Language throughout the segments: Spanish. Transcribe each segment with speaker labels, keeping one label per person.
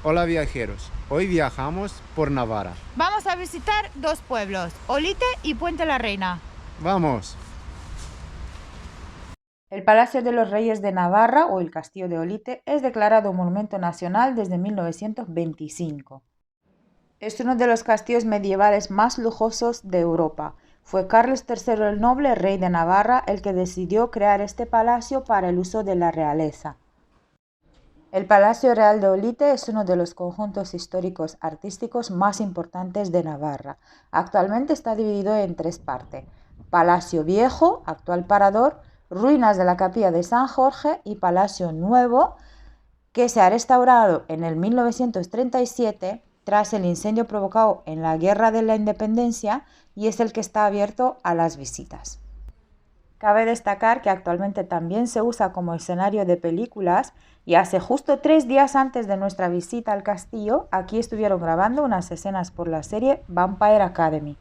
Speaker 1: Hola viajeros, hoy viajamos por Navarra.
Speaker 2: Vamos a visitar dos pueblos, Olite y Puente la Reina.
Speaker 1: ¡Vamos!
Speaker 3: El Palacio de los Reyes de Navarra, o el Castillo de Olite, es declarado Monumento Nacional desde 1925. Es uno de los castillos medievales más lujosos de Europa. Fue Carlos III el Noble, rey de Navarra, el que decidió crear este palacio para el uso de la realeza. El Palacio Real de Olite es uno de los conjuntos históricos artísticos más importantes de Navarra. Actualmente está dividido en tres partes: Palacio Viejo, actual parador, ruinas de la Capilla de San Jorge y Palacio Nuevo, que se ha restaurado en el 1937 tras el incendio provocado en la Guerra de la Independencia y es el que está abierto a las visitas. Cabe destacar que actualmente también se usa como escenario de películas y hace justo 3 días antes de nuestra visita al castillo, aquí estuvieron grabando unas escenas por la serie Vampire Academy.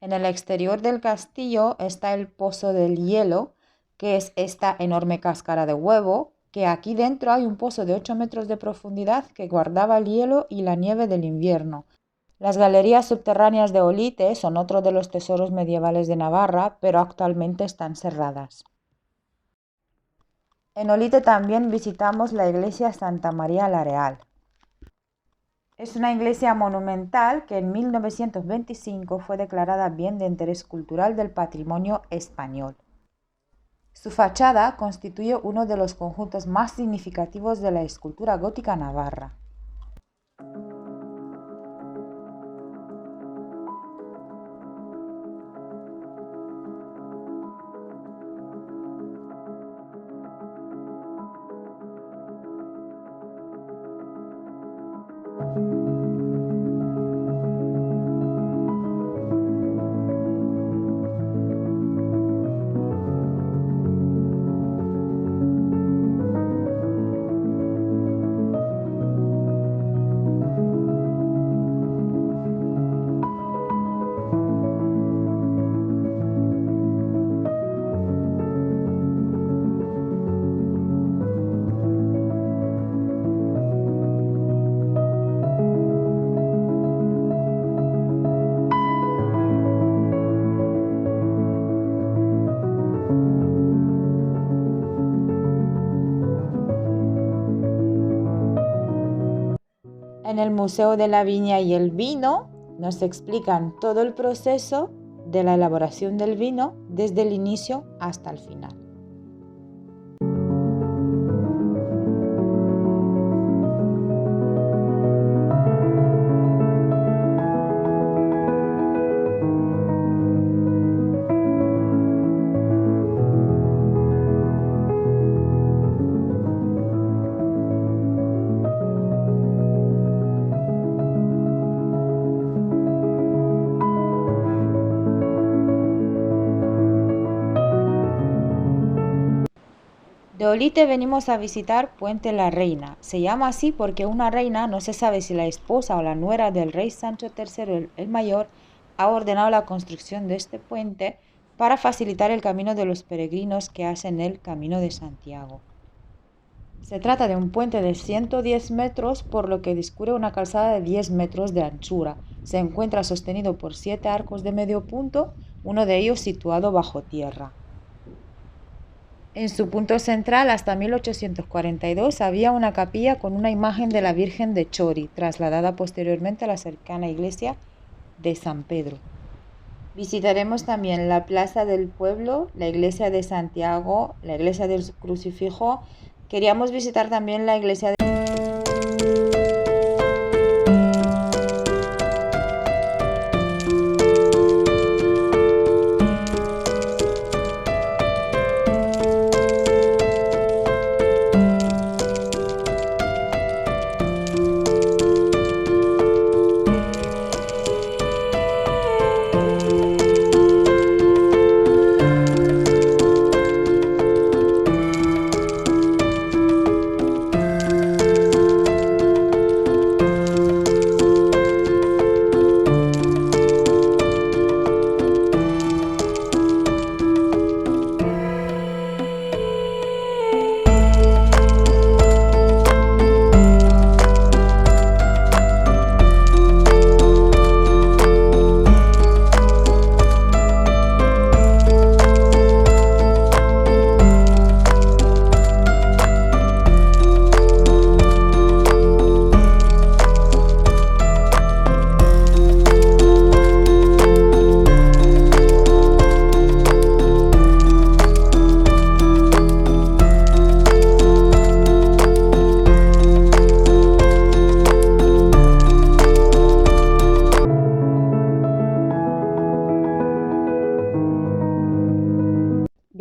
Speaker 3: En el exterior del castillo está el Pozo del Hielo, que es esta enorme cáscara de huevo, que aquí dentro hay un pozo de 8 metros de profundidad que guardaba el hielo y la nieve del invierno. Las galerías subterráneas de Olite son otro de los tesoros medievales de Navarra, pero actualmente están cerradas. En Olite también visitamos la iglesia Santa María la Real. Es una iglesia monumental que en 1925 fue declarada Bien de Interés Cultural del Patrimonio Español. Su fachada constituye uno de los conjuntos más significativos de la escultura gótica navarra. En el Museo de la Viña y el Vino nos explican todo el proceso de la elaboración del vino desde el inicio hasta el final. De Olite venimos a visitar Puente la Reina. Se llama así porque una reina, no se sabe si la esposa o la nuera del rey Sancho III el Mayor, ha ordenado la construcción de este puente para facilitar el camino de los peregrinos que hacen el Camino de Santiago. Se trata de un puente de 110 metros, por lo que discurre una calzada de 10 metros de anchura. Se encuentra sostenido por 7 arcos de medio punto, uno de ellos situado bajo tierra. En su punto central, hasta 1842, había una capilla con una imagen de la Virgen de Chori, trasladada posteriormente a la cercana iglesia de San Pedro. Visitaremos también la Plaza del Pueblo, la iglesia de Santiago, la iglesia del Crucifijo. Queríamos visitar también la iglesia de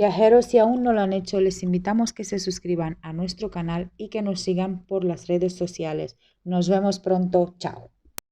Speaker 3: Viajeros, si aún no lo han hecho, les invitamos que se suscriban a nuestro canal y que nos sigan por las redes sociales. Nos vemos pronto. Chao.